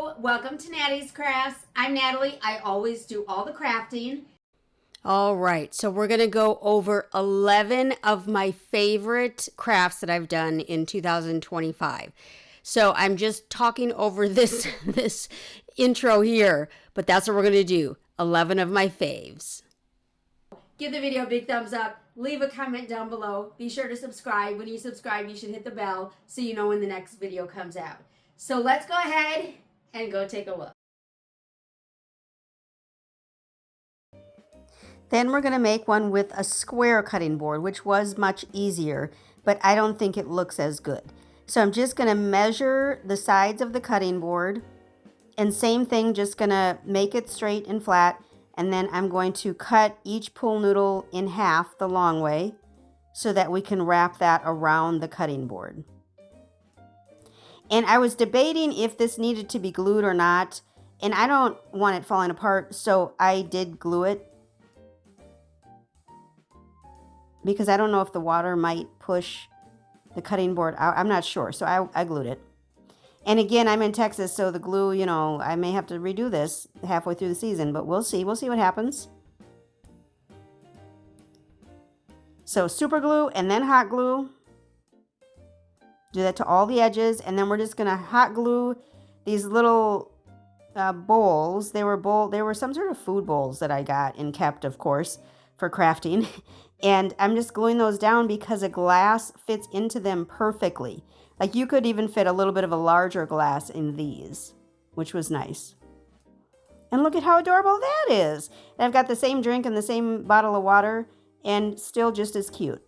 Hello, welcome to Natty's Crafts. I'm Natalie. I always do all the crafting. All right, so we're going to go over 11 of my favorite crafts that I've done in 2025. So I'm just talking over this intro here, but that's what we're going to do. 11 of my faves. Give the video a big thumbs up. Leave a comment down below. Be sure to subscribe. When you subscribe, you should hit the bell so you know when the next video comes out. So let's go ahead and go take a look. Then we're going to make one with a square cutting board, which was much easier, but I don't think it looks as good. So I'm just going to measure the sides of the cutting board, and same thing, just going to make it straight and flat, and then I'm going to cut each pool noodle in half the long way so that we can wrap that around the cutting board. And I was debating if this needed to be glued or not, and I don't want it falling apart, so I did glue it, because I don't know if the water might push the cutting board out. I'm not sure, so I glued it. And again, I'm in Texas, so the glue, you know, I may have to redo this halfway through the season, but we'll see. We'll see what happens. So super glue and then hot glue. Do that to all the edges, and then we're just gonna hot glue these little bowls. They were some sort of food bowls that I got and kept, of course, for crafting. And I'm just gluing those down because a glass fits into them perfectly. Like you could even fit a little bit of a larger glass in these, which was nice. And look at how adorable that is. And I've got the same drink and the same bottle of water, and still just as cute.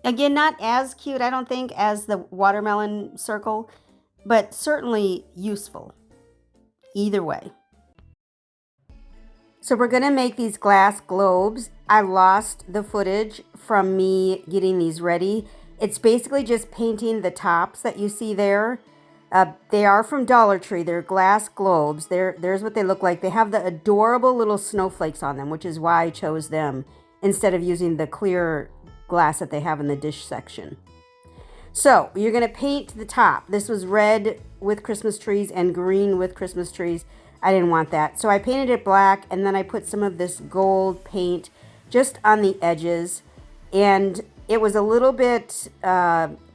Again, not as cute, I don't think, as the watermelon circle, but certainly useful. Either way. So we're going to make these glass globes. I lost the footage from me getting these ready. It's basically just painting the tops that you see there. They are from Dollar Tree. They're glass globes. There's what they look like. They have the adorable little snowflakes on them, which is why I chose them instead of using the clear glass that they have in the dish section. So you're going to paint the top. This was red with Christmas trees and green with Christmas trees. I didn't want that, so I painted it black, and then I put some of this gold paint just on the edges, and it was a little bit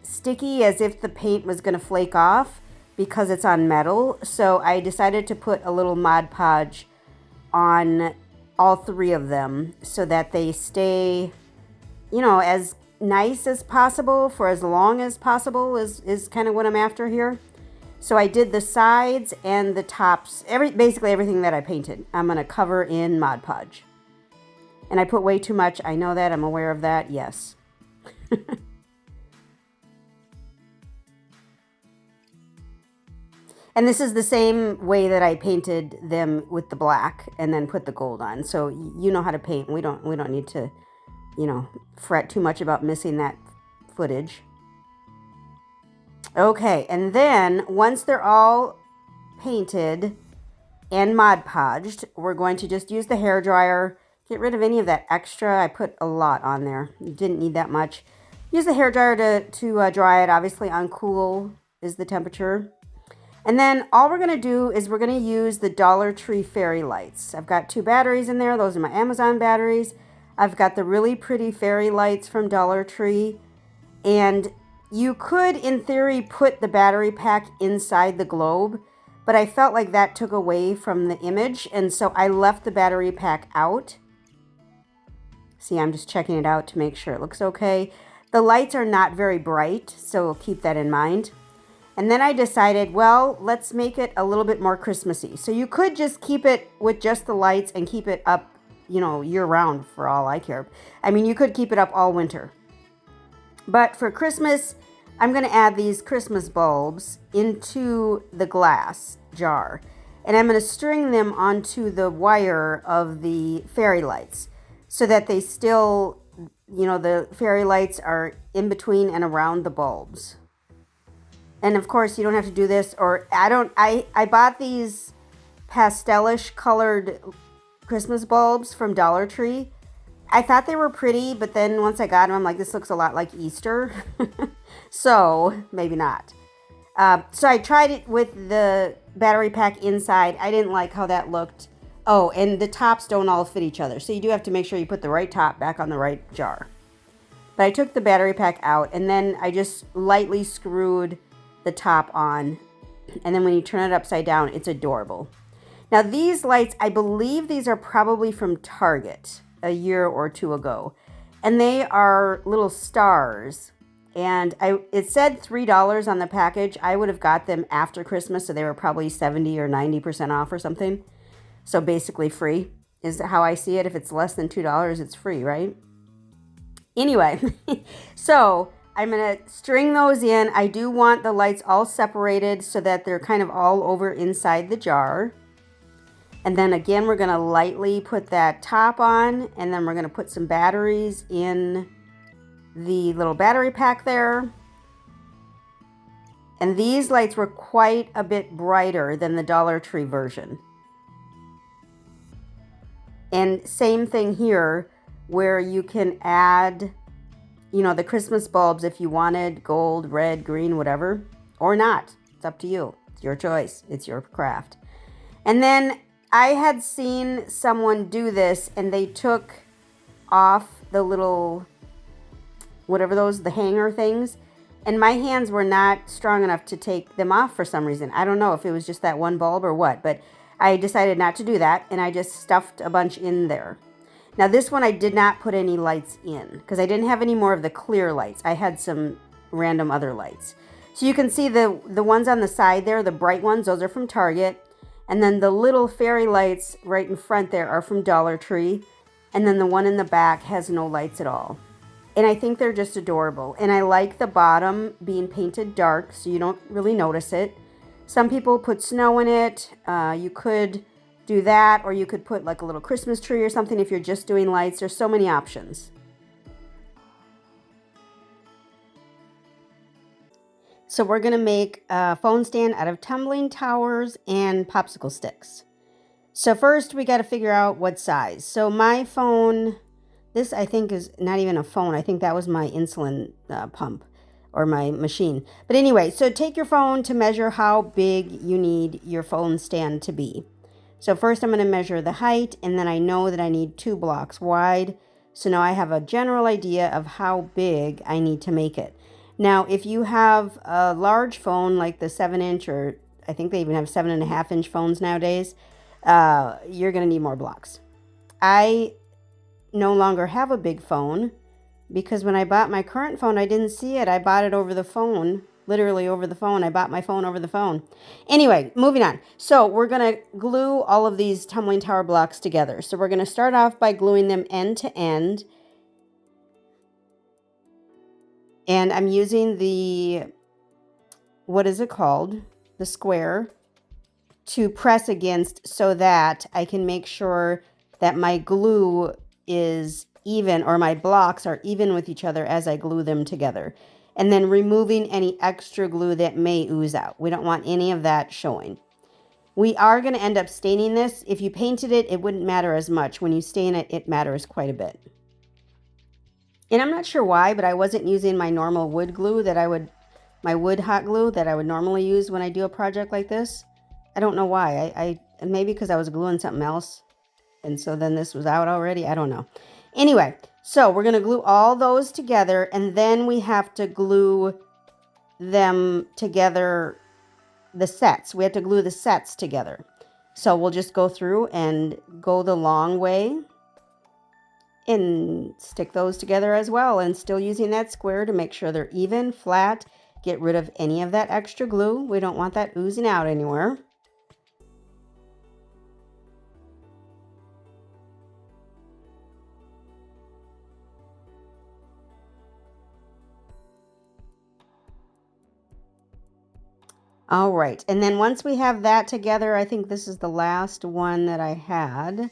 sticky, as if the paint was going to flake off because it's on metal. So I decided to put a little Mod Podge on all three of them so that they stay, you know, as nice as possible for as long as possible is kind of what I'm after here. So I did the sides and the tops, basically everything that I painted, I'm going to cover in Mod Podge. And I put way too much. I know that. I'm aware of that. Yes. And this is the same way that I painted them with the black and then put the gold on. So you know how to paint. We don't need to, you know, fret too much about missing that footage. Okay, and then once they're all painted and Mod Podged, we're going to just use the hairdryer. Get rid of any of that extra. I put a lot on there. Didn't need that much. Use the hairdryer to dry it. Obviously on cool is the temperature. And then all we're going to do is we're going to use the Dollar Tree fairy lights. I've got 2 batteries in there. Those are my Amazon batteries. I've got the really pretty fairy lights from Dollar Tree. And you could, in theory, put the battery pack inside the globe, but I felt like that took away from the image, and so I left the battery pack out. See, I'm just checking it out to make sure it looks okay. The lights are not very bright, so keep that in mind. And then I decided, well, let's make it a little bit more Christmassy. So you could just keep it with just the lights and keep it up, you know, year-round for all I care. I mean, you could keep it up all winter. But for Christmas, I'm going to add these Christmas bulbs into the glass jar. And I'm going to string them onto the wire of the fairy lights so that they still, you know, the fairy lights are in between and around the bulbs. And of course, you don't have to do this, or I bought these pastelish colored Christmas bulbs from Dollar Tree. I thought they were pretty, but then once I got them, I'm like, this looks a lot like Easter. So maybe not. So I tried it with the battery pack inside. I didn't like how that looked. Oh, and the tops don't all fit each other. So you do have to make sure you put the right top back on the right jar. But I took the battery pack out and then I just lightly screwed the top on. And then when you turn it upside down, it's adorable. Now these lights, I believe these are probably from Target a year or two ago. And they are little stars. And it said $3 on the package. I would have got them after Christmas, so they were probably 70 or 90% off or something. So basically free is how I see it. If it's less than $2, it's free, right? Anyway, so I'm going to string those in. I do want the lights all separated so that they're kind of all over inside the jar. And then again, we're going to lightly put that top on, and then we're going to put some batteries in the little battery pack there. And these lights were quite a bit brighter than the Dollar Tree version. And same thing here, where you can add, you know, the Christmas bulbs if you wanted gold, red, green, whatever, or not. It's up to you. It's your choice. It's your craft. And then I had seen someone do this and they took off the little, whatever those, the hanger things. And my hands were not strong enough to take them off for some reason. I don't know if it was just that one bulb or what, but I decided not to do that. And I just stuffed a bunch in there. Now this one I did not put any lights in because I didn't have any more of the clear lights. I had some random other lights. So you can see the ones on the side there, the bright ones, those are from Target. And then the little fairy lights right in front there are from Dollar Tree. And then the one in the back has no lights at all. And I think they're just adorable. And I like the bottom being painted dark so you don't really notice it. Some people put snow in it. You could do that, or you could put like a little Christmas tree or something if you're just doing lights. There's so many options. So we're going to make a phone stand out of tumbling towers and popsicle sticks. So first we got to figure out what size. So my phone, this I think is not even a phone. I think that was my insulin pump or my machine. But anyway, so take your phone to measure how big you need your phone stand to be. So first I'm going to measure the height, and then I know that I need 2 blocks wide. So now I have a general idea of how big I need to make it. Now, if you have a large phone like the 7-inch, or I think they even have 7.5-inch phones nowadays, you're going to need more blocks. I no longer have a big phone because when I bought my current phone, I didn't see it. I bought it over the phone. Literally over the phone. I bought my phone over the phone. Anyway, moving on. So we're going to glue all of these tumbling tower blocks together. So we're going to start off by gluing them end to end. And I'm using the, what is it called? The square to press against so that I can make sure that my glue is even, or my blocks are even with each other as I glue them together. And then removing any extra glue that may ooze out. We don't want any of that showing. We are going to end up staining this. If you painted it, it wouldn't matter as much. When you stain it, it matters quite a bit. And I'm not sure why, but I wasn't using my normal wood glue that I would, my wood hot glue that I would normally use when I do a project like this. I don't know why. I maybe because I was gluing something else. And so then this was out already. I don't know. Anyway, so we're going to glue all those together, and then we have to glue them together, the sets. We have to glue the sets together. So we'll just go through and go the long way and stick those together as well, and still using that square to make sure they're even, flat, get rid of any of that extra glue. We don't want that oozing out anywhere. All right, and then once we have that together, I think this is the last one that I had.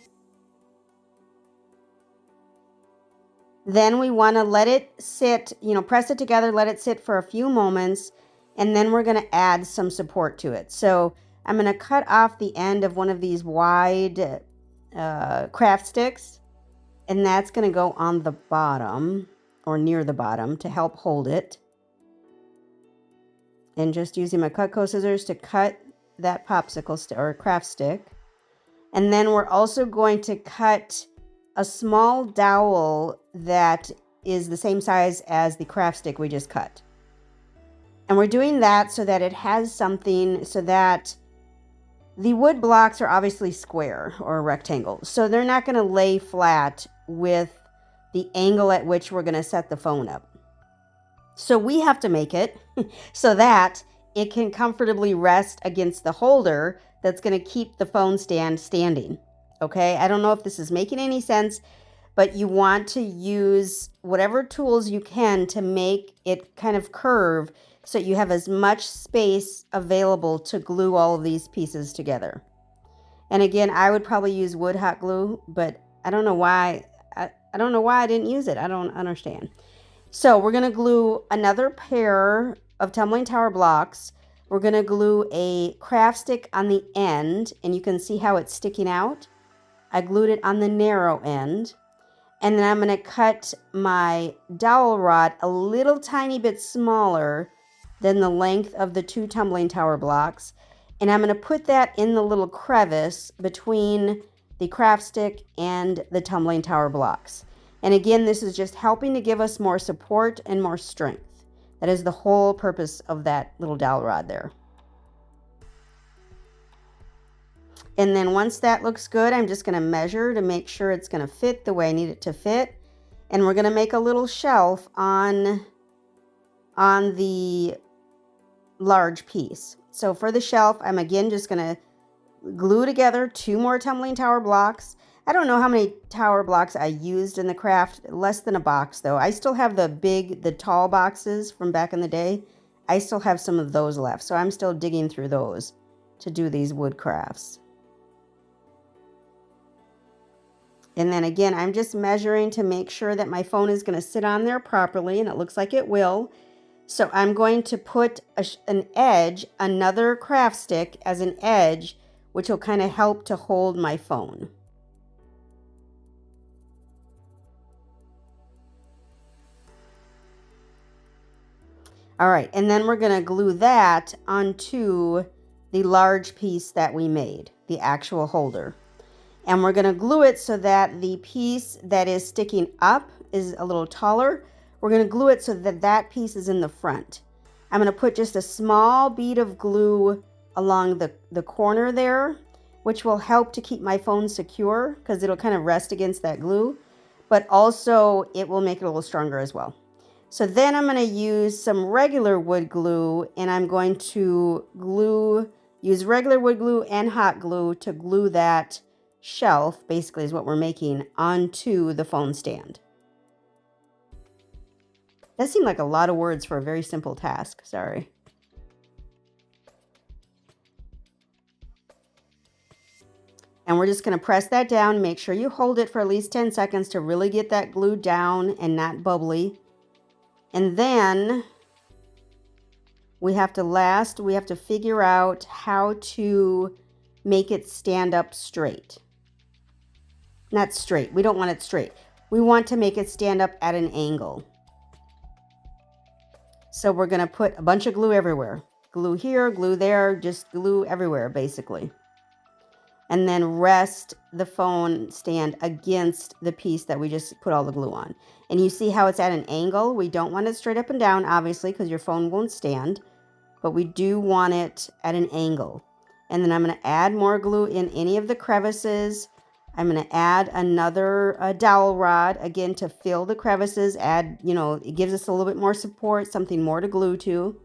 Then we want to let it sit, press it together, let it sit for a few moments, and then we're going to add some support to it. So I'm going to cut off the end of one of these wide craft sticks, and that's going to go on the bottom or near the bottom to help hold it. And just using my Cutco scissors to cut that popsicle stick or craft stick. And then we're also going to cut a small dowel that is the same size as the craft stick we just cut. And we're doing that so that it has something, so that the wood blocks are obviously square or rectangle. So they're not going to lay flat with the angle at which we're going to set the phone up. So we have to make it so that it can comfortably rest against the holder that's going to keep the phone stand standing. Okay, I don't know if this is making any sense, but you want to use whatever tools you can to make it kind of curve so you have as much space available to glue all of these pieces together. And again, I would probably use wood hot glue, but I don't know why. I don't know why I didn't use it. I don't understand. So we're going to glue another pair of tumbling tower blocks. We're going to glue a craft stick on the end, and you can see how it's sticking out. I glued it on the narrow end. And then I'm going to cut my dowel rod a little tiny bit smaller than the length of the two tumbling tower blocks. And I'm going to put that in the little crevice between the craft stick and the tumbling tower blocks. And again, this is just helping to give us more support and more strength. That is the whole purpose of that little dowel rod there. And then once that looks good, I'm just going to measure to make sure it's going to fit the way I need it to fit. And we're going to make a little shelf on the large piece. So for the shelf, I'm again just going to glue together two more tumbling tower blocks. I don't know how many tower blocks I used in the craft, less than a box though. I still have the tall boxes from back in the day. I still have some of those left, so I'm still digging through those to do these wood crafts. And then again, I'm just measuring to make sure that my phone is going to sit on there properly, and it looks like it will. So I'm going to put an edge, another craft stick as an edge, which will kind of help to hold my phone. All right, and then we're going to glue that onto the large piece that we made, the actual holder. And we're going to glue it so that the piece that is sticking up is a little taller. We're going to glue it so that that piece is in the front. I'm going to put just a small bead of glue along the corner there, which will help to keep my phone secure because it'll kind of rest against that glue, but also it will make it a little stronger as well. So then I'm going to use some regular wood glue, and I'm going to use regular wood glue and hot glue to glue that shelf, basically is what we're making, onto the phone stand. That seemed like a lot of words for a very simple task. Sorry. And we're just going to press that down. Make sure you hold it for at least 10 seconds to really get that glue down and not bubbly. And then we have to figure out how to make it stand up straight. Not straight. We don't want it straight. We want to make it stand up at an angle. So we're going to put a bunch of glue everywhere. Glue here, glue there, just glue everywhere basically. And then rest the phone stand against the piece that we just put all the glue on. And you see how it's at an angle? We don't want it straight up and down, obviously, because your phone won't stand. But we do want it at an angle. And then I'm going to add more glue in any of the crevices. I'm going to add another dowel rod, again, to fill the crevices. Add, it gives us a little bit more support, something more to glue to.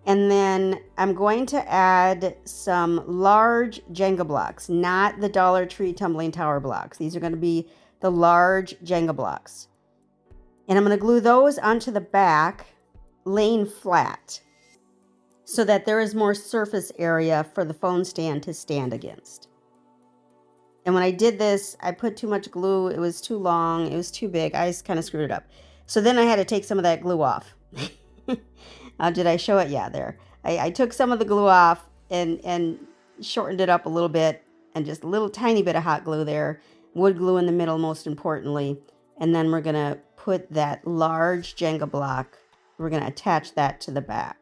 And then I'm going to add some large Jenga blocks, not the Dollar Tree tumbling tower blocks. These are going to be the large Jenga blocks. And I'm going to glue those onto the back, laying flat, so that there is more surface area for the phone stand to stand against. And when I did this, I put too much glue. It was too long. It was too big. I just kind of screwed it up. So then I had to take some of that glue off. Did I show it? Yeah, there. I took some of the glue off and shortened it up a little bit, and just a little tiny bit of hot glue there. Wood glue in the middle, most importantly. And then we're going to put that large Jenga block. We're going to attach that to the back.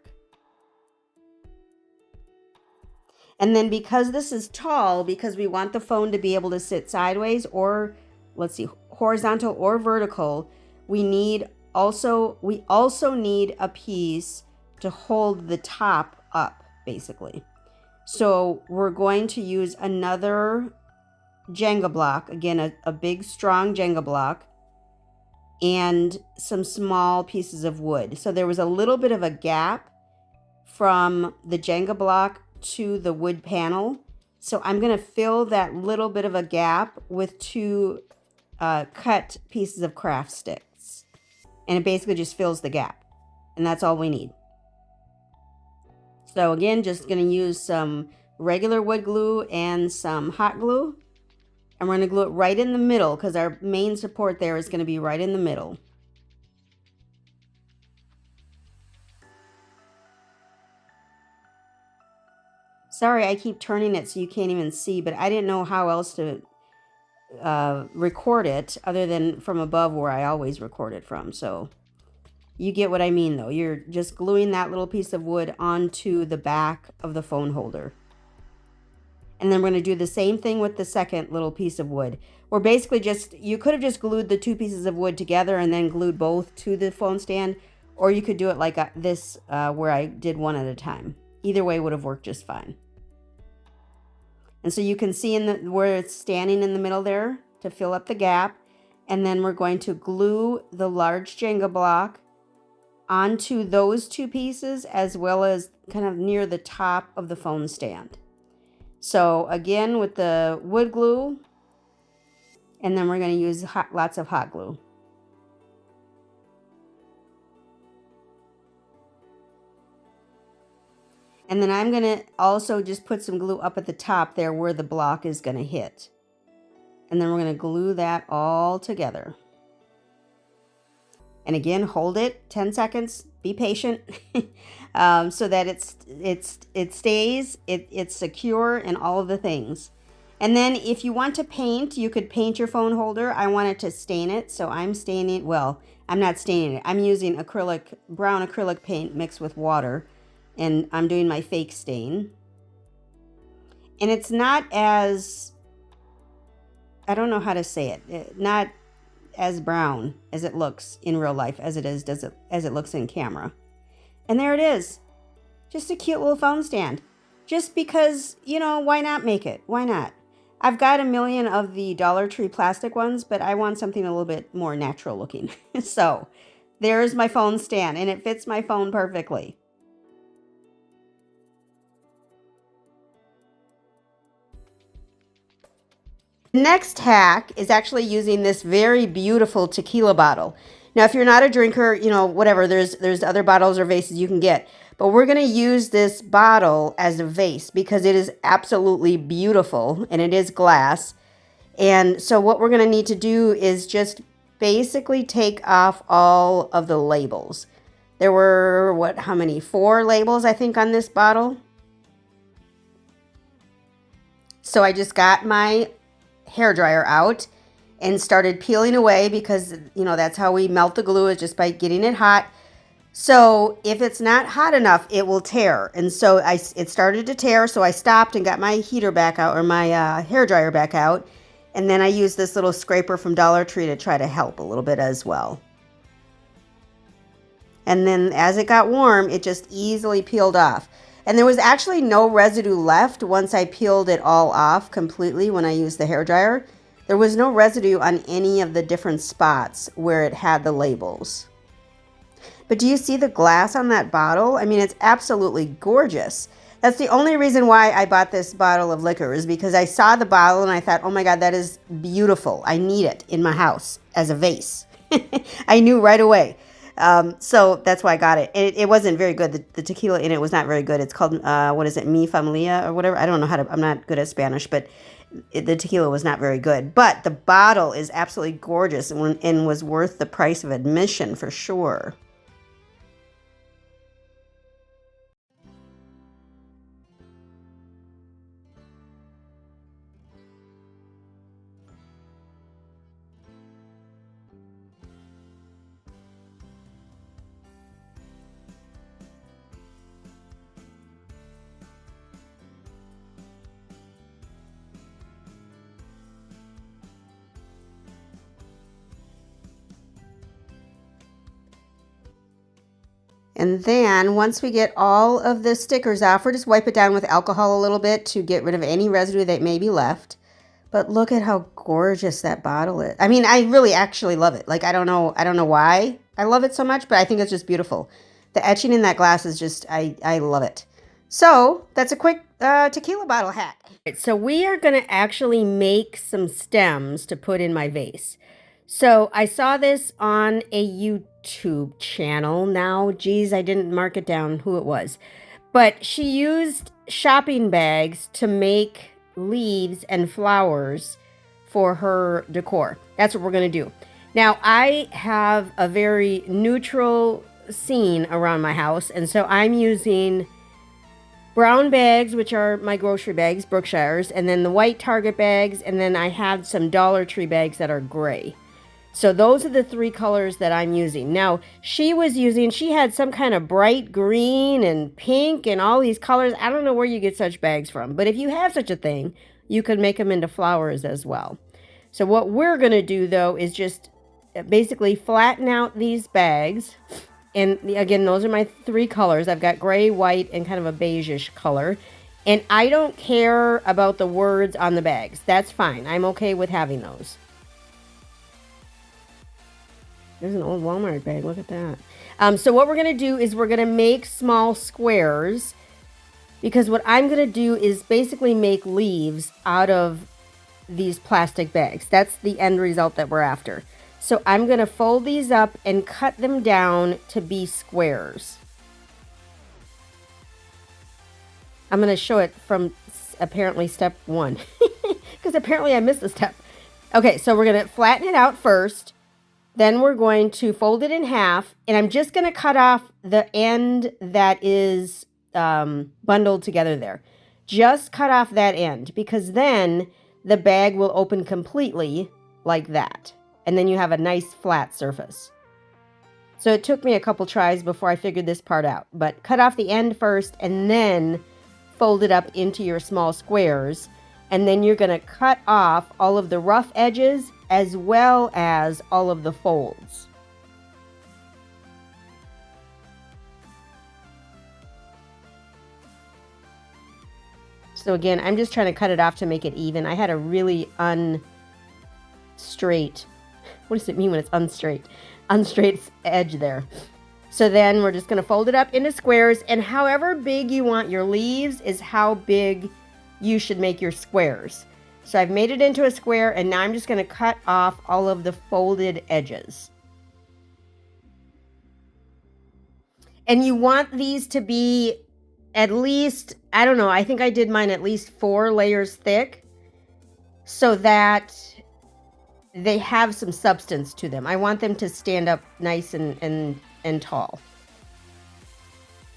And then because this is tall, because we want the phone to be able to sit sideways or, let's see, horizontal or vertical, we also need a piece to hold the top up, basically. So we're going to use another Jenga block, again, a big, strong Jenga block, and some small pieces of wood. So there was a little bit of a gap from the Jenga block to the wood panel. So I'm going to fill that little bit of a gap with two cut pieces of craft sticks. And it basically just fills the gap. And that's all we need. So again, just going to use some regular wood glue and some hot glue. And we're going to glue it right in the middle because our main support there is going to be right in the middle. Sorry, I keep turning it so you can't even see, but I didn't know how else to record it other than from above where I always record it from. So you get what I mean, though. You're just gluing that little piece of wood onto the back of the phone holder. And then we're going to do the same thing with the second little piece of wood. We're basically you could have just glued the two pieces of wood together and then glued both to the phone stand, or you could do it like this where I did one at a time. Either way would have worked just fine. And so you can see where it's standing in the middle there to fill up the gap. And then we're going to glue the large Jenga block onto those two pieces as well as kind of near the top of the phone stand. So again, with the wood glue, and then we're going to use lots of hot glue. And then I'm going to also just put some glue up at the top there where the block is going to hit. And then we're going to glue that all together. And again, hold it 10 seconds. Be patient so that it stays, it's secure, and all of the things. And then if you want to paint, you could paint your phone holder. I wanted to stain it, so I'm staining. Well, I'm not staining it. I'm using brown acrylic paint mixed with water. And I'm doing my fake stain. And it's not as, I don't know how to say it, not as brown as it looks in real life as it looks in camera. And there it is. Just a cute little phone stand. Just because, why not make it? Why not? I've got a million of the Dollar Tree plastic ones, but I want something a little bit more natural looking. So there's my phone stand, and it fits my phone perfectly. Next hack is actually using this very beautiful tequila bottle. Now, if you're not a drinker, whatever, there's other bottles or vases you can get. But we're going to use this bottle as a vase because it is absolutely beautiful and it is glass. And so what we're going to need to do is just basically take off all of the labels. There were, how many? 4 labels, I think, on this bottle. So I just got my hairdryer out and started peeling away because that's how we melt the glue, is just by getting it hot. So if it's not hot enough, it will tear. And so it started to tear, so I stopped and got my heater back out, or my hairdryer back out, and then I used this little scraper from Dollar Tree to try to help a little bit as well. And then as it got warm, it just easily peeled off. And there was actually no residue left once I peeled it all off completely when I used the hairdryer. There was no residue on any of the different spots where it had the labels. But do you see the glass on that bottle? I mean, it's absolutely gorgeous. That's the only reason why I bought this bottle of liquor, is because I saw the bottle and I thought, oh my God, that is beautiful. I need it in my house as a vase. I knew right away. So that's why I got it. It wasn't very good. The tequila in it was not very good. It's called, what is it, Mi Familia or whatever. I don't know I'm not good at Spanish, but the tequila was not very good. But the bottle is absolutely gorgeous and was worth the price of admission for sure. And then once we get all of the stickers off, we'll just wipe it down with alcohol a little bit to get rid of any residue that may be left. But look at how gorgeous that bottle is. I mean, I really actually love it. Like, I don't know why I love it so much, but I think it's just beautiful. The etching in that glass is just, I love it. So that's a quick tequila bottle hack. So we are going to actually make some stems to put in my vase. So I saw this on a YouTube channel. Now, geez, I didn't mark it down who it was. But she used shopping bags to make leaves and flowers for her decor. That's what we're going to do. Now, I have a very neutral scene around my house, and so I'm using brown bags, which are my grocery bags, Brookshire's, and then the white Target bags, and then I have some Dollar Tree bags that are gray. So those are the three colors that I'm using. Now, she had some kind of bright green and pink and all these colors. I don't know where you get such bags from, but if you have such a thing, you could make them into flowers as well. So what we're going to do, though, is just basically flatten out these bags. And again, those are my three colors. I've got gray, white, and kind of a beige-ish color. And I don't care about the words on the bags. That's fine. I'm okay with having those. There's an old Walmart bag. Look at that. So what we're going to do is we're going to make small squares, because what I'm going to do is basically make leaves out of these plastic bags. That's the end result that we're after. So I'm going to fold these up and cut them down to be squares. I'm going to show it from apparently step 1, because apparently I missed a step. Okay, so we're going to flatten it out first. Then we're going to fold it in half, and I'm just going to cut off the end that is bundled together there. Just cut off that end, because then the bag will open completely like that. And then you have a nice flat surface. So it took me a couple tries before I figured this part out. But cut off the end first, and then fold it up into your small squares. And then you're going to cut off all of the rough edges as well as all of the folds. So again, I'm just trying to cut it off to make it even. I had a really unstraight, what does it mean when it's unstraight? Unstraight edge there. So then we're just going to fold it up into squares, and however big you want your leaves is how big you should make your squares. So I've made it into a square, and now I'm just going to cut off all of the folded edges. And you want these to be at least, I don't know, I think I did mine at least 4 layers thick, so that they have some substance to them. I want them to stand up nice and tall.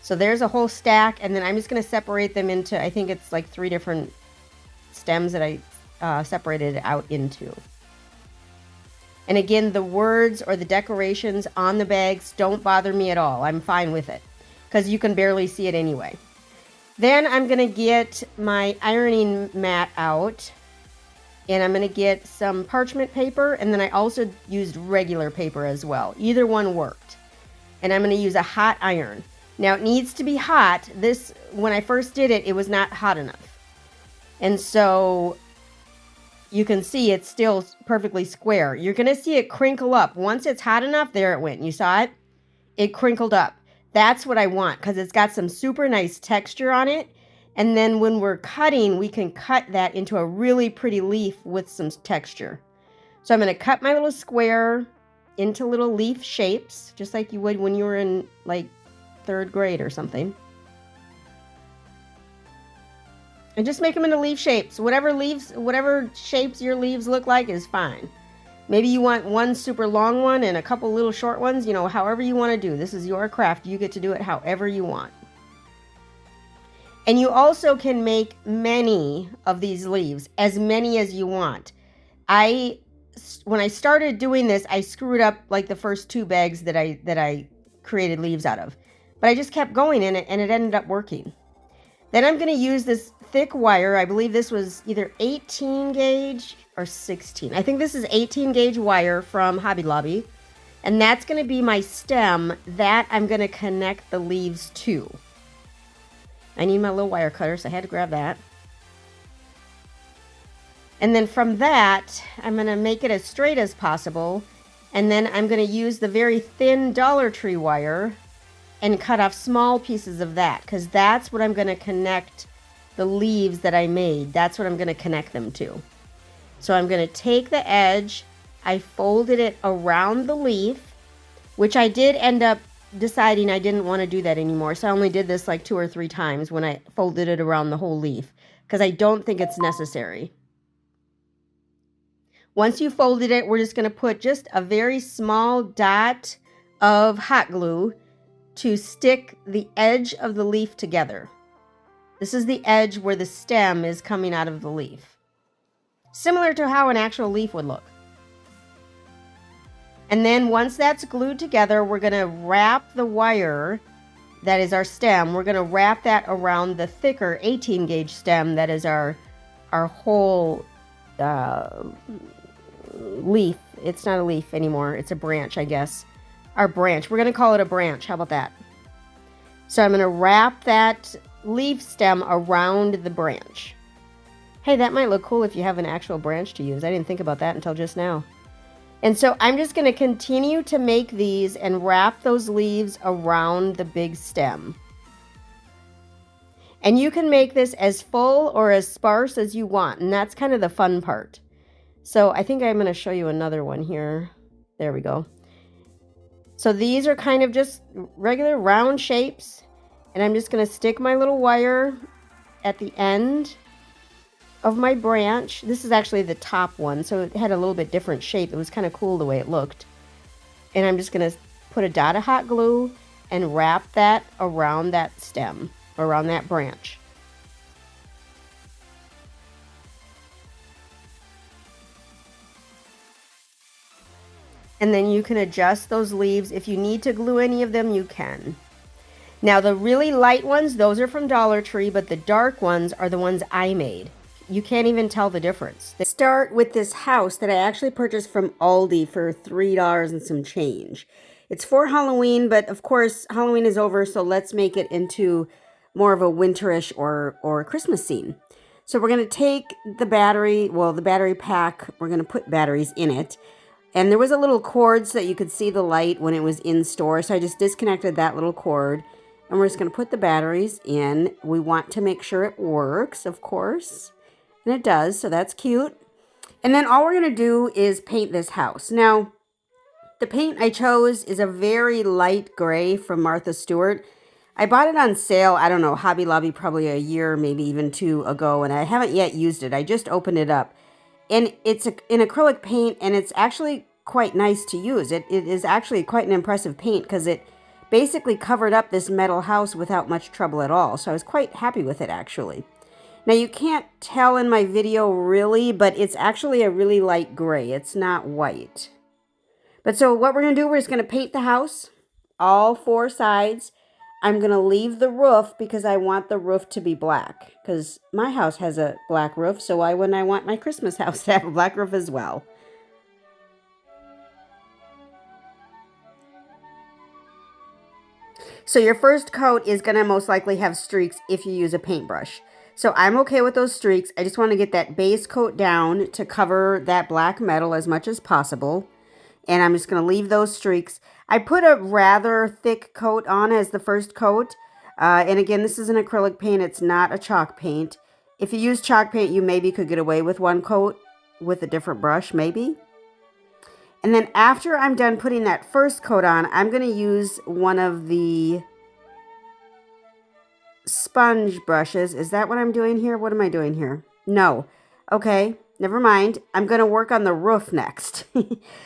So there's a whole stack, and then I'm just going to separate them into, I think it's like 3 different stems that I separated out into. And again, the words or the decorations on the bags don't bother me at all. I'm fine with it, because you can barely see it anyway. Then I'm going to get my ironing mat out, and I'm going to get some parchment paper, and then I also used regular paper as well. Either one worked. And I'm going to use a hot iron. Now, it needs to be hot. This, when I first did it, it was not hot enough. And so you can see it's still perfectly square. You're going to see it crinkle up. Once it's hot enough, there it went. You saw it? It crinkled up. That's what I want, because it's got some super nice texture on it. And then when we're cutting, we can cut that into a really pretty leaf with some texture. So I'm going to cut my little square into little leaf shapes, just like you would when you were in like 3rd grade or something. And just make them into leaf shapes. Whatever shapes your leaves look like is fine. Maybe you want one super long one and a couple little short ones, you know, however you want to do. This is your craft. You get to do it however you want. And you also can make many of these leaves, as many as you want. When I started doing this, I screwed up like the first 2 bags that I created leaves out of. But I just kept going in it, and it ended up working. Then I'm going to use this thick wire. I believe this was either 18 gauge or 16. I think this is 18 gauge wire from Hobby Lobby. And that's going to be my stem that I'm going to connect the leaves to. I need my little wire cutter, so I had to grab that. And then from that, I'm going to make it as straight as possible. And then I'm going to use the very thin Dollar Tree wire and cut off small pieces of that, because that's what I'm going to connect the leaves that I made. That's what I'm going to connect them to. So I'm going to take the edge, I folded it around the leaf, which I did end up deciding I didn't want to do that anymore. So I only did this like 2 or 3 times when I folded it around the whole leaf, because I don't think it's necessary. Once you folded it, we're just going to put just a very small dot of hot glue to stick the edge of the leaf together. This is the edge where the stem is coming out of the leaf. Similar to how an actual leaf would look. And then once that's glued together, we're going to wrap the wire that is our stem. We're going to wrap that around the thicker 18 gauge stem that is our whole leaf. It's not a leaf anymore. It's a branch, I guess. Our branch. We're going to call it a branch. How about that? So I'm going to wrap that leaf stem around the branch. Hey, that might look cool if you have an actual branch to use. I didn't think about that until just now. And so I'm just going to continue to make these and wrap those leaves around the big stem. And you can make this as full or as sparse as you want. And that's kind of the fun part. So I think I'm going to show you another one here. There we go. So these are kind of just regular round shapes. And I'm just going to stick my little wire at the end of my branch. This is actually the top one, so it had a little bit different shape. It was kind of cool the way it looked. And I'm just going to put a dot of hot glue and wrap that around that stem, around that branch. And then you can adjust those leaves. If you need to glue any of them, you can. Now the really light ones, those are from Dollar Tree, but the dark ones are the ones I made. You can't even tell the difference. They start with this house that I actually purchased from Aldi for $3 and some change. It's for Halloween, but of course Halloween is over, so let's make it into more of a winterish or Christmas scene. So we're going to take the battery, well, the battery pack, we're going to put batteries in it. And there was a little cord so that you could see the light when it was in store. So I just disconnected that little cord. And we're just going to put the batteries in. We want to make sure it works, of course. And it does, so that's cute. And then all we're going to do is paint this house. Now, the paint I chose is a very light gray from Martha Stewart. I bought it on sale, I don't know, Hobby Lobby probably a year, maybe even 2 ago. And I haven't yet used it. I just opened it up. And it's an acrylic paint, and it's actually quite nice to use. It is actually quite an impressive paint because it basically covered up this metal house without much trouble at all. So I was quite happy with it, actually. Now, you can't tell in my video really, but it's actually a really light gray. It's not white. But so what we're going to do, we're just going to paint the house, all 4 sides. I'm going to leave the roof because I want the roof to be black. Because my house has a black roof, so why wouldn't I want my Christmas house to have a black roof as well? So your first coat is going to most likely have streaks if you use a paintbrush. So I'm okay with those streaks. I just want to get that base coat down to cover that black metal as much as possible. And I'm just going to leave those streaks. I put a rather thick coat on as the first coat. And again, this is an acrylic paint. It's not a chalk paint. If you use chalk paint, you maybe could get away with 1 coat with a different brush, maybe. And then after I'm done putting that first coat on, I'm going to use one of the sponge brushes. Is that what I'm doing here? What am I doing here? No. Okay, never mind. I'm going to work on the roof next.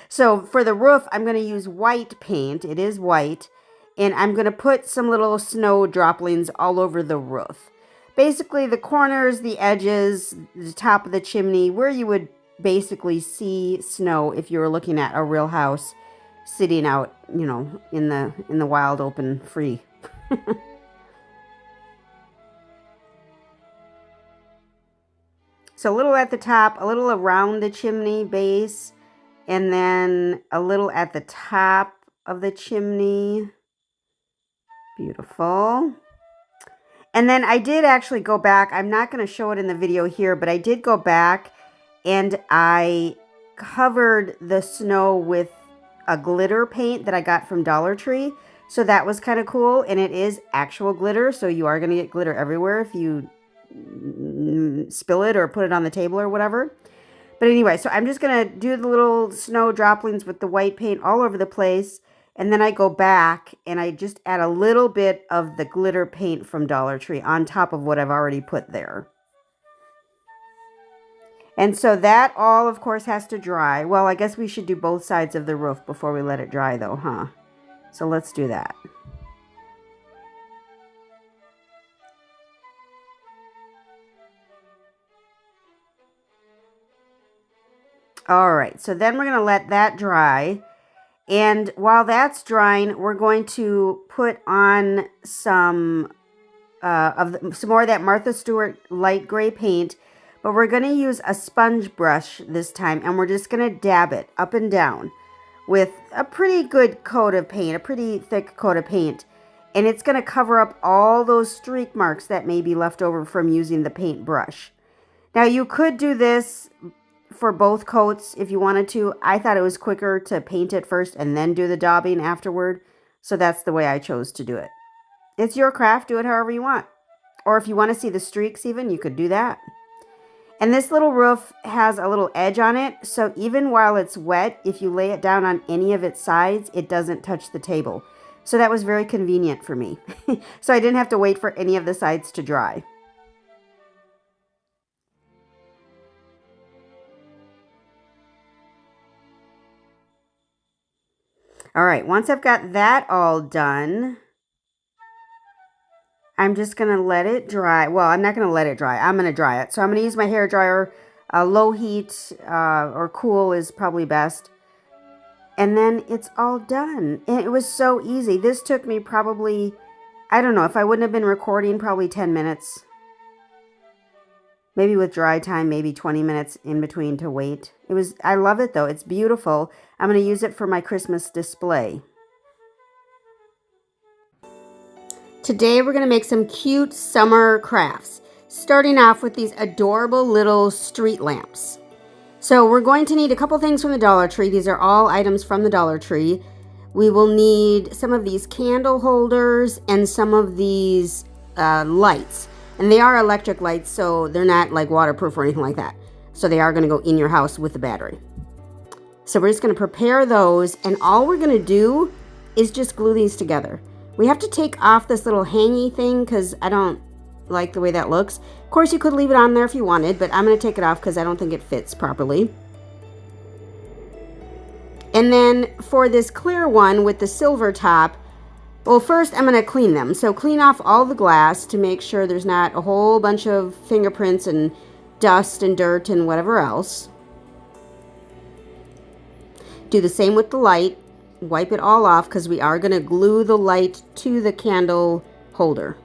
So for the roof, I'm going to use white paint. It is white. And I'm going to put some little snow droplings all over the roof. Basically, the corners, the edges, the top of the chimney, where you would basically see snow if you were looking at a real house sitting out, you know, in the wild, open, free. So a little at the top, a little around the chimney base, and then a little at the top of the chimney. Beautiful. And then I did actually go back. I'm not going to show it in the video here, but I did go back and I covered the snow with a glitter paint that I got from Dollar Tree. So that was kind of cool, and it is actual glitter, so you are going to get glitter everywhere if you spill it or put it on the table or whatever. But anyway, so I'm just going to do the little snow droplings with the white paint all over the place, and then I go back and I just add a little bit of the glitter paint from Dollar Tree on top of what I've already put there. And so that all, of course, has to dry. Well, I guess we should do both sides of the roof before we let it dry, though, huh? So let's do that. All right, so then we're going to let that dry. And while that's drying, we're going to put on some more of that Martha Stewart light gray paint. But we're going to use a sponge brush this time, and we're just going to dab it up and down with a pretty good coat of paint, a pretty thick coat of paint. And it's going to cover up all those streak marks that may be left over from using the paint brush. Now, you could do this for both coats if you wanted to. I thought it was quicker to paint it first and then do the daubing afterward. So that's the way I chose to do it. It's your craft. Do it however you want. Or if you want to see the streaks even, you could do that. And this little roof has a little edge on it, so even while it's wet, if you lay it down on any of its sides, it doesn't touch the table. So that was very convenient for me. So I didn't have to wait for any of the sides to dry. All right, once I've got that all done, I'm just going to let it dry. Well, I'm not going to let it dry. I'm going to dry it. So I'm going to use my hair dryer. Low heat or cool is probably best. And then it's all done. And it was so easy. This took me probably, I don't know, if I wouldn't have been recording, probably 10 minutes. Maybe with dry time, maybe 20 minutes in between to wait. I love it though. It's beautiful. I'm going to use it for my Christmas display. Today we're going to make some cute summer crafts, starting off with these adorable little street lamps. So we're going to need a couple things from the Dollar Tree. These are all items from the Dollar Tree. We will need some of these candle holders and some of these lights. And they are electric lights, so they're not like waterproof or anything like that. So they are going to go in your house with the battery. So we're just going to prepare those, and all we're going to do is just glue these together. We have to take off this little hangy thing because I don't like the way that looks. Of course, you could leave it on there if you wanted, but I'm going to take it off because I don't think it fits properly. And then for this clear one with the silver top, well, first I'm going to clean them. So clean off all the glass to make sure there's not a whole bunch of fingerprints and dust and dirt and whatever else. Do the same with the light. Wipe it all off because we are going to glue the light to the candle holder.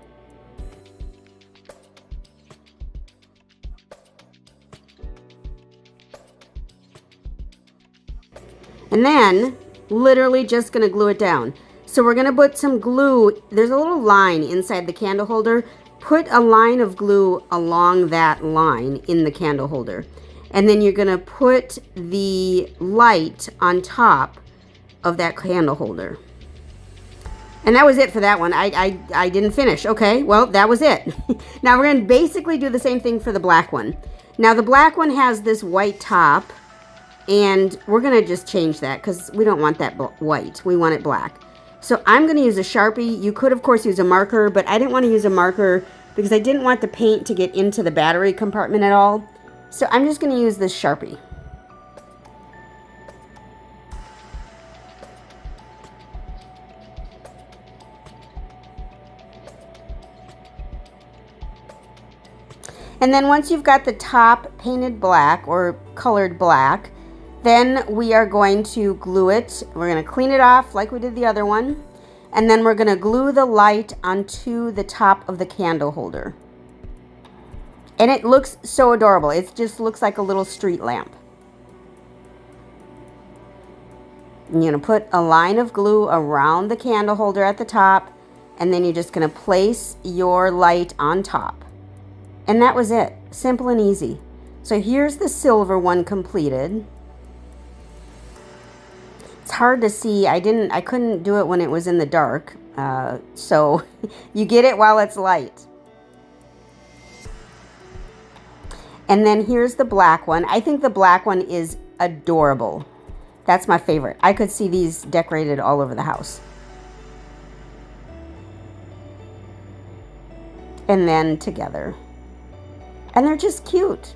And then literally just going to glue it down. So we're going to put some glue. There's a little line inside the candle holder. Put a line of glue along that line in the candle holder. And then you're going to put the light on top of that candle holder. And that was it for that one. I didn't finish. Okay, well, that was it. Now we're going to basically do the same thing for the black one. Now the black one has this white top, and we're going to just change that because we don't want that white. We want it black. So I'm going to use a Sharpie. You could, of course, use a marker, but I didn't want to use a marker because I didn't want the paint to get into the battery compartment at all. So I'm just going to use this Sharpie. And then once you've got the top painted black or colored black, then we are going to glue it. We're going to clean it off like we did the other one. And then we're going to glue the light onto the top of the candle holder. And it looks so adorable. It just looks like a little street lamp. And you're going to put a line of glue around the candle holder at the top, and then you're just going to place your light on top. And that was it. Simple and easy. So here's the silver one completed. It's hard to see. I couldn't do it when it was in the dark. So you get it while it's light. And then here's the black one. I think the black one is adorable. That's my favorite. I could see these decorated all over the house. And then together. And they're just cute.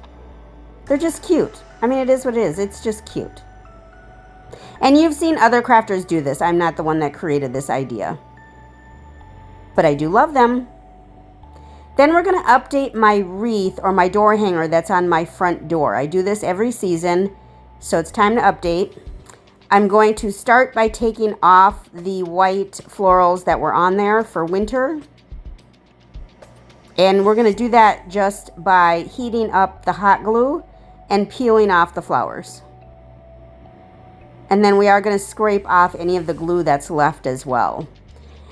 They're just cute. I mean, it is what it is. It's just cute. And you've seen other crafters do this. I'm not the one that created this idea. But I do love them. Then we're going to update my wreath or my door hanger that's on my front door. I do this every season, so it's time to update. I'm going to start by taking off the white florals that were on there for winter. And we're going to do that just by heating up the hot glue and peeling off the flowers. And then we are going to scrape off any of the glue that's left as well.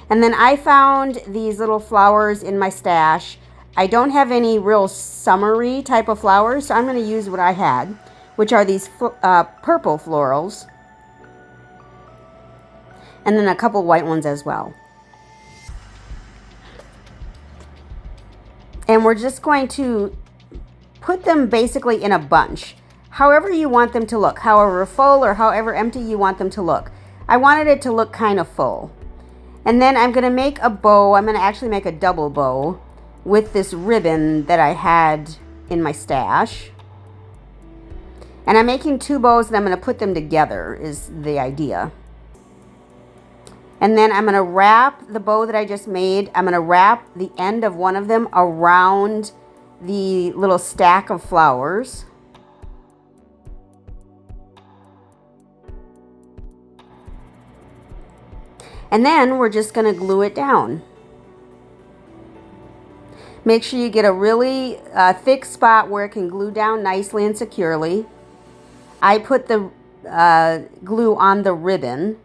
And then I found these little flowers in my stash. I don't have any real summery type of flowers, so I'm going to use what I had, which are these purple florals. And then a couple white ones as well. And we're just going to put them basically in a bunch, however you want them to look, however full or however empty you want them to look. I wanted it to look kind of full. And then I'm going to make a bow. I'm going to actually make a double bow with this ribbon that I had in my stash. And I'm making two bows and I'm going to put them together is the idea. And then I'm going to wrap the bow that I just made. I'm going to wrap the end of one of them around the little stack of flowers. And then we're just going to glue it down. Make sure you get a really thick spot where it can glue down nicely and securely. I put the glue on the ribbon.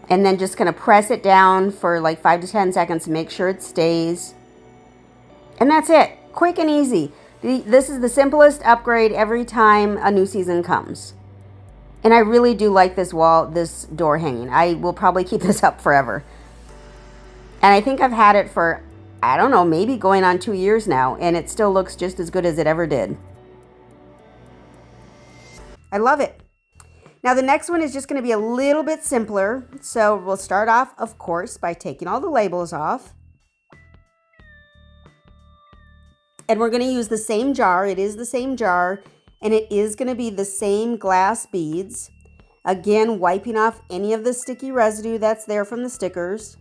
And then just going to press it down for like 5 to 10 seconds to make sure it stays. And that's it. Quick and easy. This is the simplest upgrade every time a new season comes. And I really do like this door hanging. I will probably keep this up forever. And I think I've had it for, I don't know, maybe going on 2 years now. And it still looks just as good as it ever did. I love it. Now the next one is just going to be a little bit simpler. So we'll start off, of course, by taking all the labels off. And we're going to use the same jar. It is the same jar. And it is going to be the same glass beads. Again, wiping off any of the sticky residue that's there from the stickers.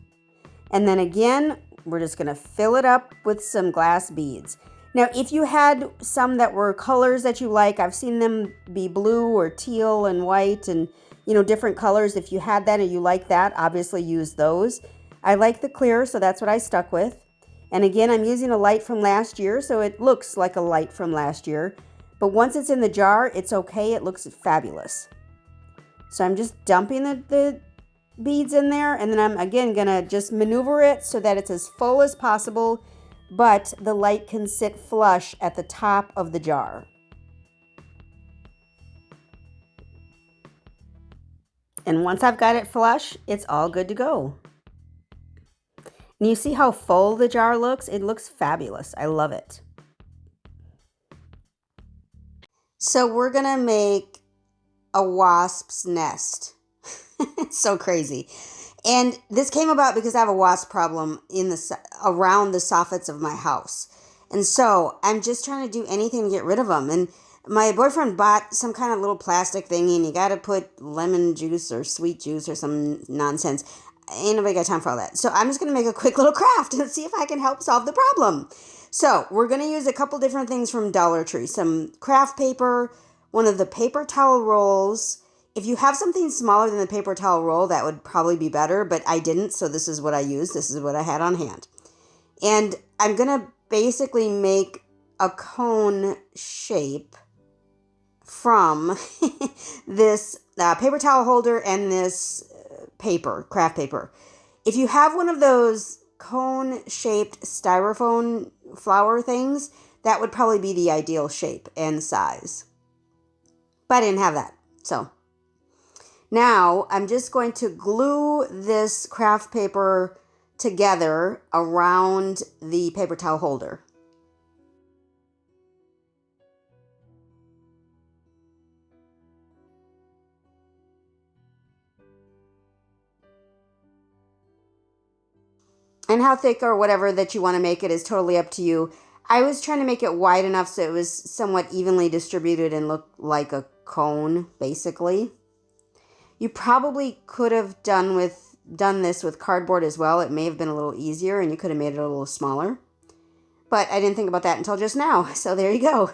And then again, we're just going to fill it up with some glass beads. Now, if you had some that were colors that you like, I've seen them be blue or teal and white and, you know, different colors. If you had that and you like that, obviously use those. I like the clear, so that's what I stuck with. And again, I'm using a light from last year, so it looks like a light from last year. But once it's in the jar, it's okay. It looks fabulous. So I'm just dumping the beads in there, and then I'm, again, going to just maneuver it so that it's as full as possible, but the light can sit flush at the top of the jar. And once I've got it flush, it's all good to go. And you see how full the jar looks? It looks fabulous. I love it. So we're going to make a wasp's nest. It's so crazy. And this came about because I have a wasp problem around the soffits of my house. And so I'm just trying to do anything to get rid of them. And my boyfriend bought some kind of little plastic thingy, and you got to put lemon juice or sweet juice or some nonsense. Ain't nobody got time for all that. So I'm just going to make a quick little craft and see if I can help solve the problem. So we're going to use a couple different things from Dollar Tree. Some craft paper, one of the paper towel rolls. If you have something smaller than the paper towel roll, that would probably be better, but I didn't, so this is what I used. This is what I had on hand. And I'm going to basically make a cone shape from this paper towel holder and this paper, craft paper. If you have one of those cone-shaped styrofoam flower things, that would probably be the ideal shape and size. But I didn't have that. So now I'm just going to glue this craft paper together around the paper towel holder. And how thick or whatever that you want to make it is totally up to you. I was trying to make it wide enough so it was somewhat evenly distributed and looked like a cone, basically. You probably could have done this with cardboard as well. It may have been a little easier and you could have made it a little smaller. But I didn't think about that until just now. So there you go.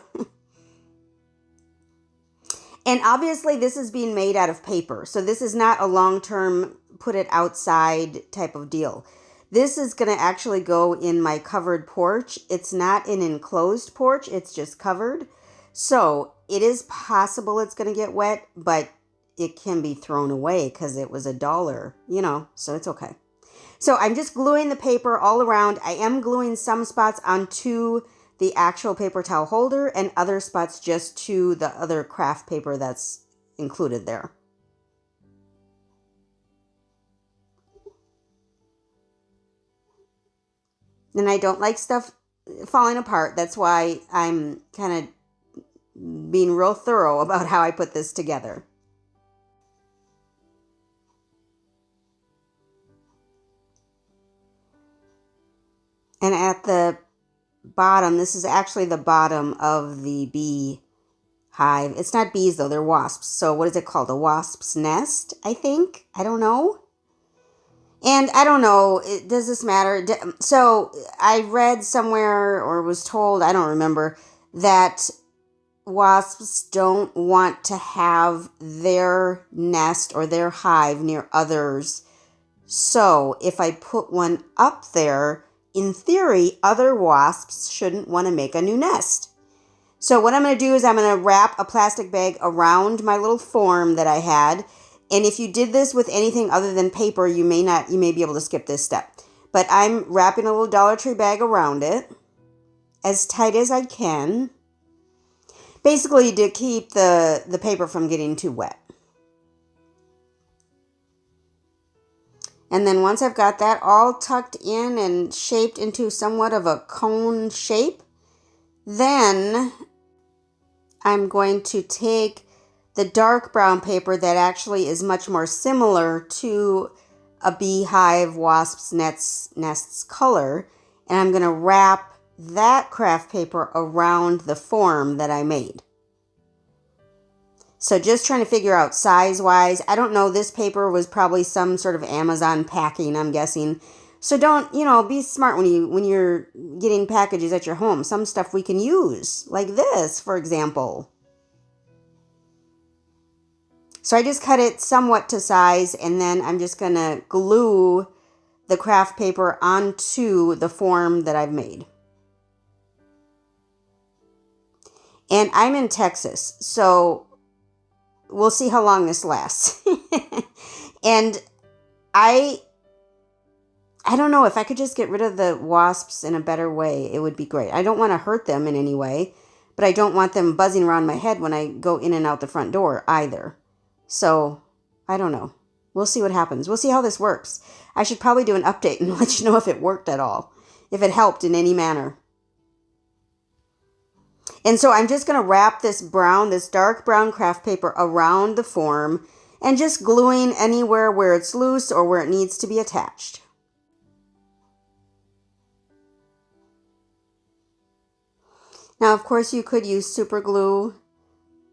And obviously this is being made out of paper. So this is not a long-term put it outside type of deal. This is going to actually go in my covered porch. It's not an enclosed porch. It's just covered. So it is possible it's going to get wet, but it can be thrown away because it was $1, you know, so it's okay. So I'm just gluing the paper all around. I am gluing some spots onto the actual paper towel holder and other spots just to the other craft paper that's included there. And I don't like stuff falling apart. That's why I'm kind of being real thorough about how I put this together. And at the bottom, this is actually the bottom of the bee hive. It's not bees though, they're wasps. So what is it called? A wasp's nest, I think? I don't know. And I don't know, does this matter? So I read somewhere or was told, I don't remember, that wasps don't want to have their nest or their hive near others. So if I put one up there, in theory, other wasps shouldn't want to make a new nest. So what I'm going to do is I'm going to wrap a plastic bag around my little form that I had. And if you did this with anything other than paper, you may be able to skip this step. But I'm wrapping a little Dollar Tree bag around it as tight as I can. Basically to keep the paper from getting too wet. And then once I've got that all tucked in and shaped into somewhat of a cone shape, then I'm going to take the dark brown paper that actually is much more similar to a beehive wasp's nest's color, and I'm going to wrap that craft paper around the form that I made. So just trying to figure out size-wise. I don't know, this paper was probably some sort of Amazon packing, I'm guessing. So don't, be smart when you're getting packages at your home. Some stuff we can use, like this, for example. So I just cut it somewhat to size, and then I'm just going to glue the craft paper onto the form that I've made. And I'm in Texas, so we'll see how long this lasts. And I don't know, if I could just get rid of the wasps in a better way, it would be great. I don't want to hurt them in any way, but I don't want them buzzing around my head when I go in and out the front door either. So, I don't know. We'll see what happens. We'll see how this works. I should probably do an update and let you know if it worked at all, if it helped in any manner. And so I'm just going to wrap this dark brown craft paper around the form and just gluing anywhere where it's loose or where it needs to be attached. Now, of course, you could use super glue.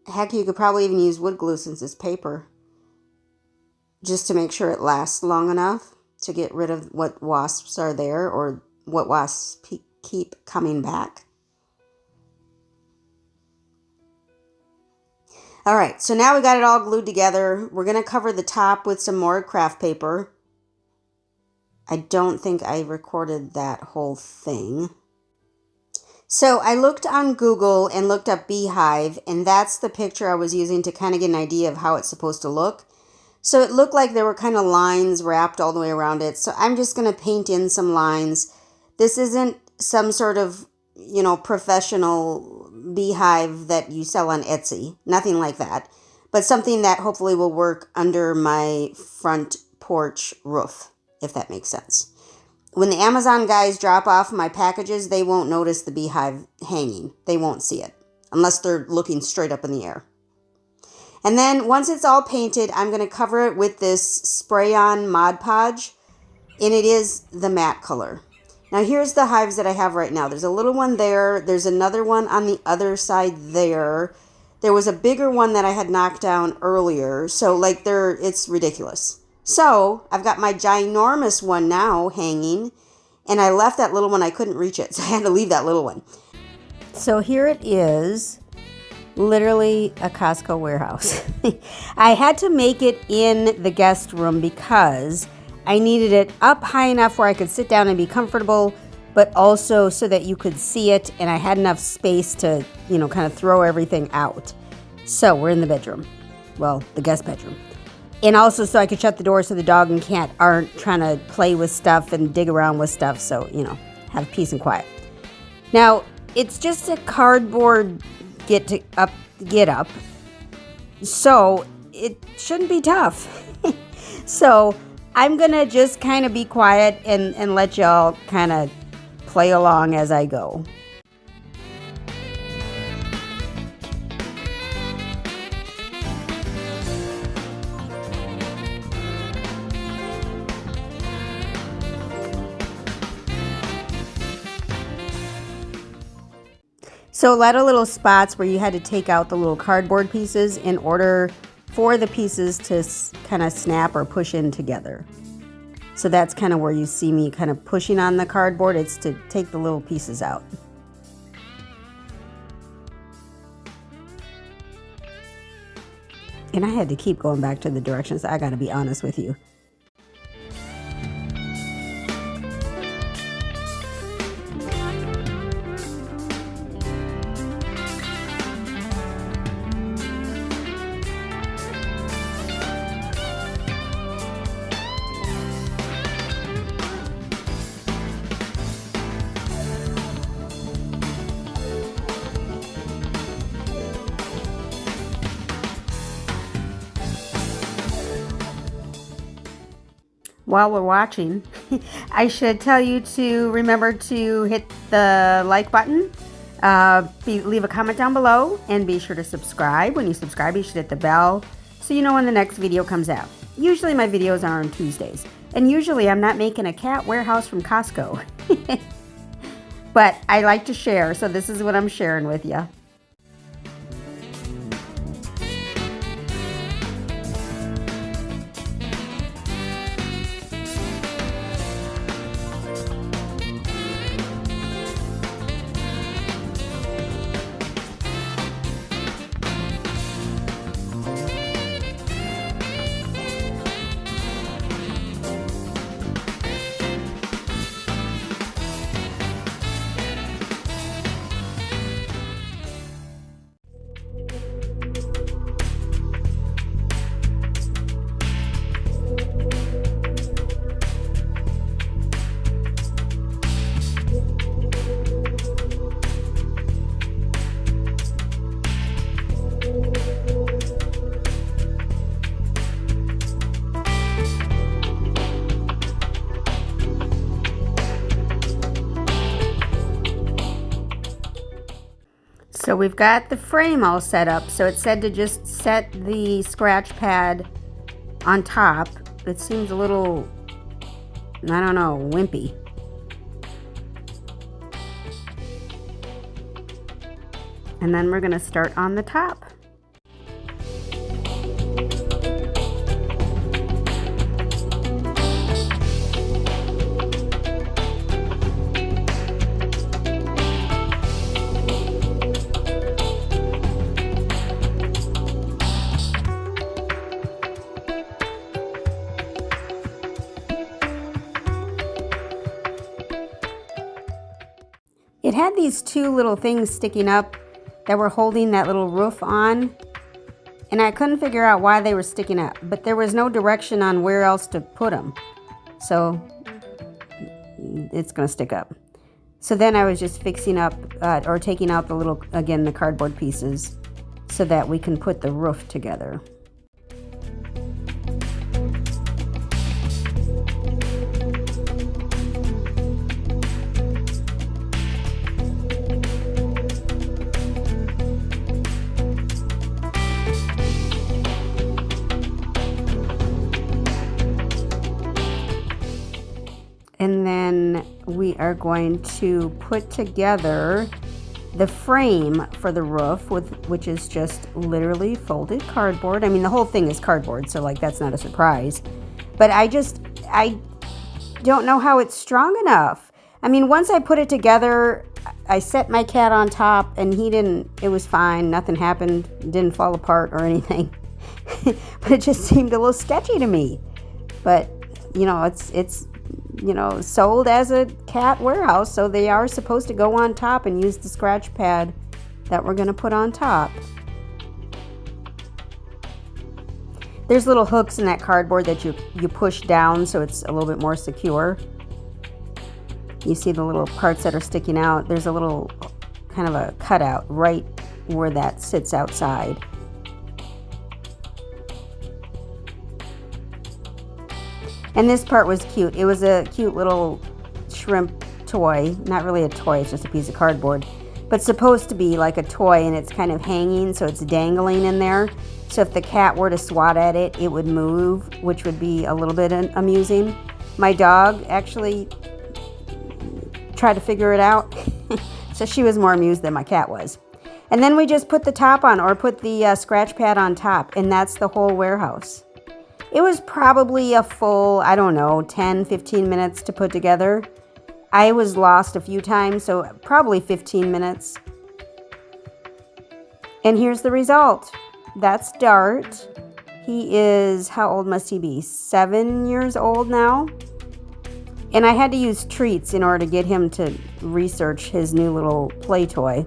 Heck, you could probably even use wood glue since it's paper, just to make sure it lasts long enough to get rid of what wasps are there or what wasps keep coming back. All right, so now we got it all glued together. We're going to cover the top with some more craft paper. I don't think I recorded that whole thing. So I looked on Google and looked up beehive, and that's the picture I was using to kind of get an idea of how it's supposed to look. So it looked like there were kind of lines wrapped all the way around it. So I'm just going to paint in some lines. This isn't some sort of, professional beehive that you sell on Etsy. Nothing like that. But something that hopefully will work under my front porch roof, if that makes sense. When the Amazon guys drop off my packages, they won't notice the beehive hanging. They won't see it unless they're looking straight up in the air. And then once it's all painted, I'm going to cover it with this spray-on Mod Podge, and it is the matte color. Now here's the hives that I have right now. There's a little one there. There's another one on the other side there. There was a bigger one that I had knocked down earlier. So it's ridiculous. So I've got my ginormous one now hanging, and I left that little one. I couldn't reach it, so I had to leave that little one. So here it is, literally a Costco warehouse. I had to make it in the guest room because I needed it up high enough where I could sit down and be comfortable, but also so that you could see it, and I had enough space to, kind of throw everything out. So we're in the bedroom. Well, the guest bedroom. And also so I could shut the door so the dog and cat aren't trying to play with stuff and dig around with stuff. So, have peace and quiet. Now, it's just a cardboard get up. So it shouldn't be tough. So I'm going to just kind of be quiet and let y'all kind of play along as I go. So a lot of little spots where you had to take out the little cardboard pieces in order for the pieces to kind of snap or push in together. So that's kind of where you see me kind of pushing on the cardboard. It's to take the little pieces out. And I had to keep going back to the directions. I got to be honest with you. While we're watching, I should tell you to remember to hit the like button, leave a comment down below, and be sure to subscribe. When you subscribe, you should hit the bell so you know when the next video comes out. Usually my videos are on Tuesdays, and usually I'm not making a cat warehouse from Costco. But I like to share, so this is what I'm sharing with you. So we've got the frame all set up. So it said to just set the scratch pad on top. It seems a little, I don't know, wimpy. And then we're going to start on the top. It had these two little things sticking up that were holding that little roof on. And I couldn't figure out why they were sticking up. But there was no direction on where else to put them. So it's going to stick up. So then I was just fixing up or taking out the little, again, the cardboard pieces so that we can put the roof together. And then we are going to put together the frame for the roof, which is just literally folded cardboard. I mean, the whole thing is cardboard, so like that's not a surprise. But I don't know how it's strong enough. I mean, once I put it together, I set my cat on top and it was fine. Nothing happened, didn't fall apart or anything. But it just seemed a little sketchy to me. But, you know, it's sold as a cat warehouse, so they are supposed to go on top and use the scratch pad that we're going to put on top. There's little hooks in that cardboard that you push down so it's a little bit more secure. You see the little parts that are sticking out. There's a little kind of a cutout right where that sits outside. And this part was cute. It was a cute little shrimp toy. Not really a toy, it's just a piece of cardboard. But supposed to be like a toy, and it's kind of hanging, so it's dangling in there. So if the cat were to swat at it, it would move, which would be a little bit amusing. My dog actually tried to figure it out. So she was more amused than my cat was. And then we just put the top on, or put the scratch pad on top, and that's the whole warehouse. It was probably a full, I don't know, 10, 15 minutes to put together. I was lost a few times, so probably 15 minutes. And here's the result. That's Dart. He is, how old must he be? 7 years old now. And I had to use treats in order to get him to research his new little play toy.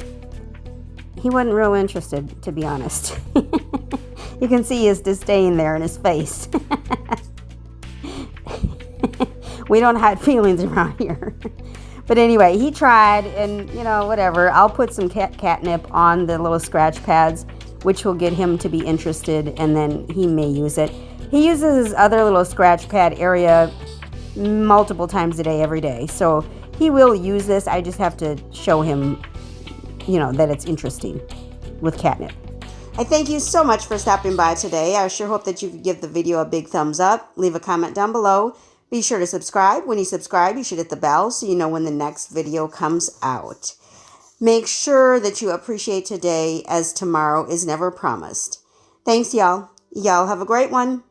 He wasn't real interested, to be honest. You can see his disdain there in his face. We don't hide feelings around here. But anyway, he tried, and whatever. I'll put some catnip on the little scratch pads, which will get him to be interested, and then he may use it. He uses his other little scratch pad area multiple times a day, every day. So he will use this. I just have to show him, that it's interesting with catnip. I thank you so much for stopping by today. I sure hope that you could give the video a big thumbs up. Leave a comment down below. Be sure to subscribe. When you subscribe, you should hit the bell so you know when the next video comes out. Make sure that you appreciate today, as tomorrow is never promised. Thanks, y'all. Y'all have a great one.